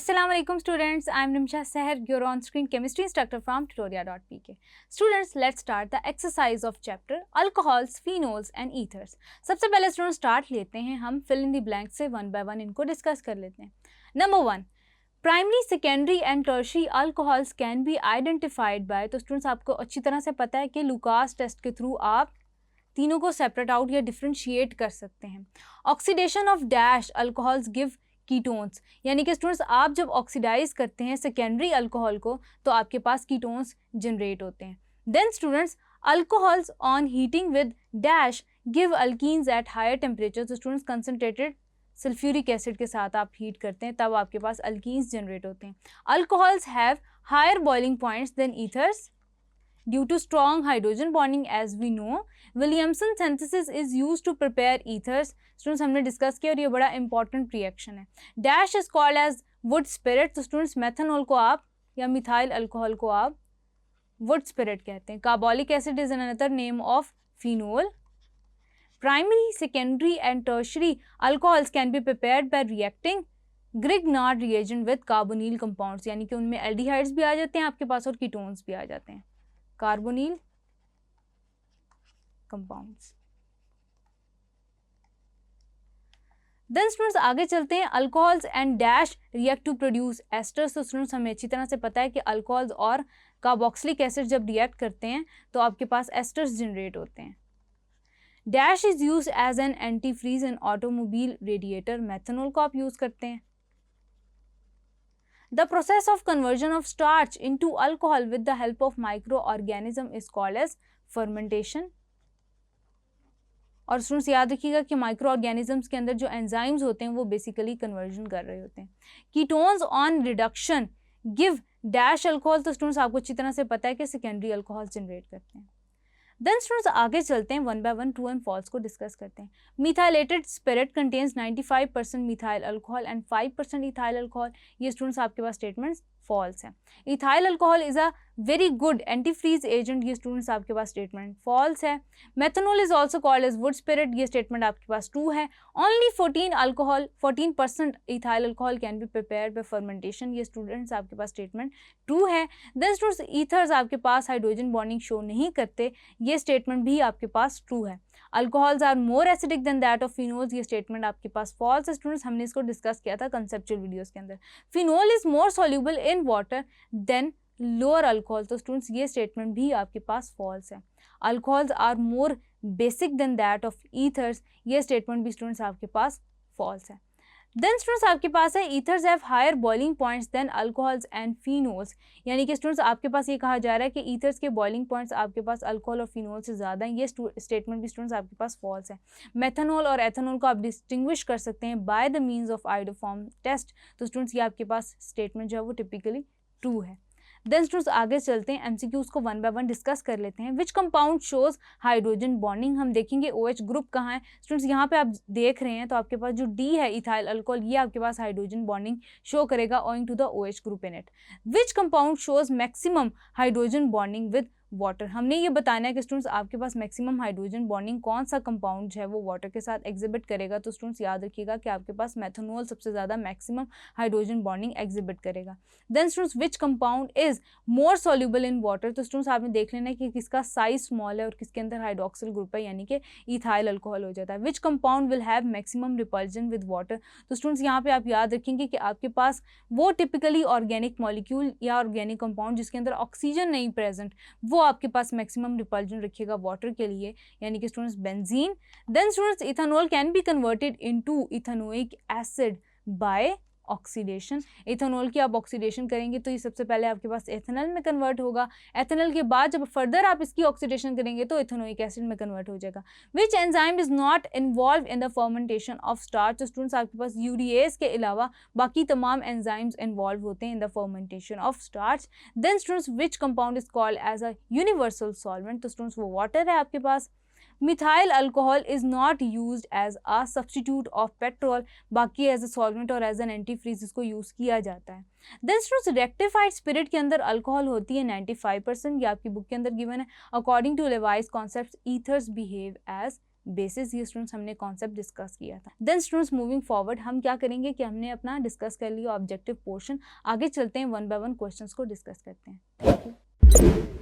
Assalamu alaikum students, I am Nimsha Seher, your on-screen chemistry instructor from tutoria.pk. Students, let's start the exercise of chapter alcohols, phenols and ethers. सबसे पहले students start लेते हैं हम fill in the blanks से one by one इनको discuss कर लेते हैं. Number 1, primary secondary and tertiary alcohols can be identified by. तो स्टूडेंट्स आपको अच्छी तरह से पता है कि लुकास टेस्ट के थ्रू आप तीनों को सेपरेट आउट या डिफ्रेंशिएट कर सकते हैं. Oxidation of dash alcohols give ketones, यानी कि स्टूडेंट्स आप जब ऑक्सीडाइज करते हैं सेकेंडरी अल्कोहल को तो आपके पास कीटोन्स जनरेट होते हैं. Then students alcohols on heating with dash give alkenes at higher temperature. तो स्टूडेंट्स कंसनट्रेटेड सल्फ्यूरिक एसिड के साथ आप हीट करते हैं तब आपके पास अल्कीन्स जनरेट होते हैं. Alcohols have higher boiling points than ethers due to strong hydrogen bonding as we know. Williamson synthesis is used to prepare ethers. Students हमने डिस्कस किया और ये बड़ा इंपॉर्टेंट रिएक्शन है. Dash is called as wood spirit. तो students methanol को आप या मिथाइल अल्कोहल को आप वुड स्पिरिट कहते हैं. Carbolic acid is another name of phenol. Primary, secondary and tertiary alcohols can be prepared by reacting Grignard reagent with carbonyl compounds, यानी कि उनमें aldehydes भी आ जाते हैं आपके पास और ketones भी आ जाते हैं. Carbonyl compounds. Then students आगे चलते हैं. alcohols and dash react to produce esters. तो students हमें अच्छी तरह से पता है कि alcohols और carboxylic acid जब react करते हैं तो आपके पास esters generate होते हैं. Dash is use as an antifreeze in automobile radiator. Methanol को आप यूज करते हैं. The process of conversion of starch into alcohol with the help of microorganism is called as fermentation. और students याद रखिएगा कि micro organisms के अंदर जो एंजाइम्स होते हैं वो बेसिकली कन्वर्जन कर रहे होते हैं. Ketones on reduction give dash alcohol. तो स्टूडेंट्स आपको अच्छी तरह से पता है कि सेकेंडरी अल्कोहल जनरेट करते हैं. देन स्टूडेंट्स आगे चलते हैं one by one true and false को डिस्कस करते हैं. Methylated spirit contains 95% methyl alcohol and 5% ethyl alcohol. ये स्टूडेंट्स आपके पास स्टेटमेंट्स फॉल्स है. Ethyl alcohol is a very good antifreeze agent. ये स्टूडेंट्स आपके पास स्टेटमेंट फॉल्स है. Methanol is also called as wood spirit. ये स्टेटमेंट आपके पास ट्रू है. Only 14% ethyl alcohol can be prepared by fermentation. ये स्टूडेंट्स आपके पास स्टेटमेंट ट्रू है. देन स्टूडेंट्स ईथर्स आपके पास हाइड्रोजन बॉन्डिंग शो नहीं करते. ये स्टेटमेंट भी आपके पास ट्रू है. Alcohols are more acidic than that of phenols. ये स्टेटमेंट आपके पास फॉल्स है. स्टूडेंट्स हमने इसको डिस्कस किया था कंसेप्चुअल वीडियोस के अंदर. Phenol is more soluble in water than lower alcohol. तो स्टूडेंट्स ये स्टेटमेंट भी आपके पास फॉल्स है. Alcohols are more basic than that of ethers. ये स्टेटमेंट भी स्टूडेंट्स आपके पास फॉल्स है. देन स्टूडेंट्स आपके पास है ethers have higher boiling points than alcohols and phenols. यानी कि स्टूडेंट्स आपके पास ये कहा जा रहा है कि ईथर्स के बॉइलिंग पॉइंट्स आपके पास अल्कोहल और फिनोल से ज़्यादा हैं. ये स्टेटमेंट भी स्टूडेंट्स आपके पास फॉल्स है. मेथनॉल और एथनॉल को आप डिस्टिंग्विश कर सकते हैं by the means of iodoform test. तो स्टूडेंट्स ये आपके पास स्टेटमेंट जो है वो टिपिकली ट्रू है. देन स्टूडेंट्स आगे चलते हैं. एमसीक्यूज को वन बाय वन डिस्कस कर लेते हैं. विच कंपाउंड शोज हाइड्रोजन बॉन्डिंग. हम देखेंगे OH ग्रुप कहाँ है. स्टूडेंट्स यहाँ पे आप देख रहे हैं तो आपके पास जो D है इथाइल अल्कोहल, ये आपके पास हाइड्रोजन बॉन्डिंग शो करेगा owing to the OH group in it. Which compound shows maximum hydrogen bonding with water. हमने ये बताना है कि स्टूडेंट्स आपके पास मैक्सिमम हाइड्रोजन बॉन्डिंग कौन सा कंपाउंड जो है वो वाटर के साथ एग्जिबिट करेगा. तो स्टूडेंट्स याद रखिएगा कि आपके पास मेथनॉल सबसे ज़्यादा मैक्सिमम हाइड्रोजन बॉन्डिंग एग्जिबिट करेगा. Then students which compound is more soluble in water. तो स्टूडेंट्स आपने देख लेना है कि किसका साइज स्मॉल है और किसके अंदर हाइड्रोक्सिल ग्रुप है, यानी कि इथाइल अल्कोहल हो जाता है. Which compound will have maximum repulsion with water. तो स्टूडेंट्स यहाँ पे आप याद रखेंगे कि आपके पास वो टिपिकली ऑर्गेनिक मॉलिक्यूल या ऑर्गेनिक कंपाउंड जिसके अंदर ऑक्सीजन नहीं प्रेजेंट, वो आपके पास मैक्सिमम रिपल्जन रखिएगा वाटर के लिए, यानी कि students benzene. Then students ethanol can be converted into ethanoic acid by oxidation. Ethanol की आप ऑक्सीडेशन करेंगे तो ये सबसे पहले आपके पास एथेनॉल में कन्वर्ट होगा. एथेनॉल के बाद जब फर्दर आप इसकी ऑक्सीडेशन करेंगे तो इथेनोइक एसिड में कन्वर्ट हो जाएगा. Which enzyme is not involve in the fermentation of starch. तो स्टूडेंट्स आपके पास यूरिएज के अलावा बाकी तमाम एंजाइम्स इन्वॉल्व होते हैं in the fermentation of starch. Then students which compound is called as a universal solvent. तो स्टूडेंट्स वो वाटर है आपके पास. Methyl alcohol is not used as a substitute of petrol. बाकी एज अ सॉल्वेंट और as an antifreeze इसको use किया जाता है. देन स्टूडेंट्स रेक्टिफाइड स्पिरिट के अंदर अल्कोहल होती है 95%. ये आपकी बुक के अंदर गिवन है. According to Lewis concept ethers behave as bases ये स्टूडेंट्स हमने कॉन्सेप्ट डिस्कस किया था। देन स्टूडेंट्स मूविंग फॉरवर्ड हम क्या करेंगे कि हमने अपना डिस्कस कर लिया ऑब्जेक्टिव पोर्शन, आगे चलते हैं वन बाय वन क्वेश्चंस को डिस्कस करते हैं। Thank you.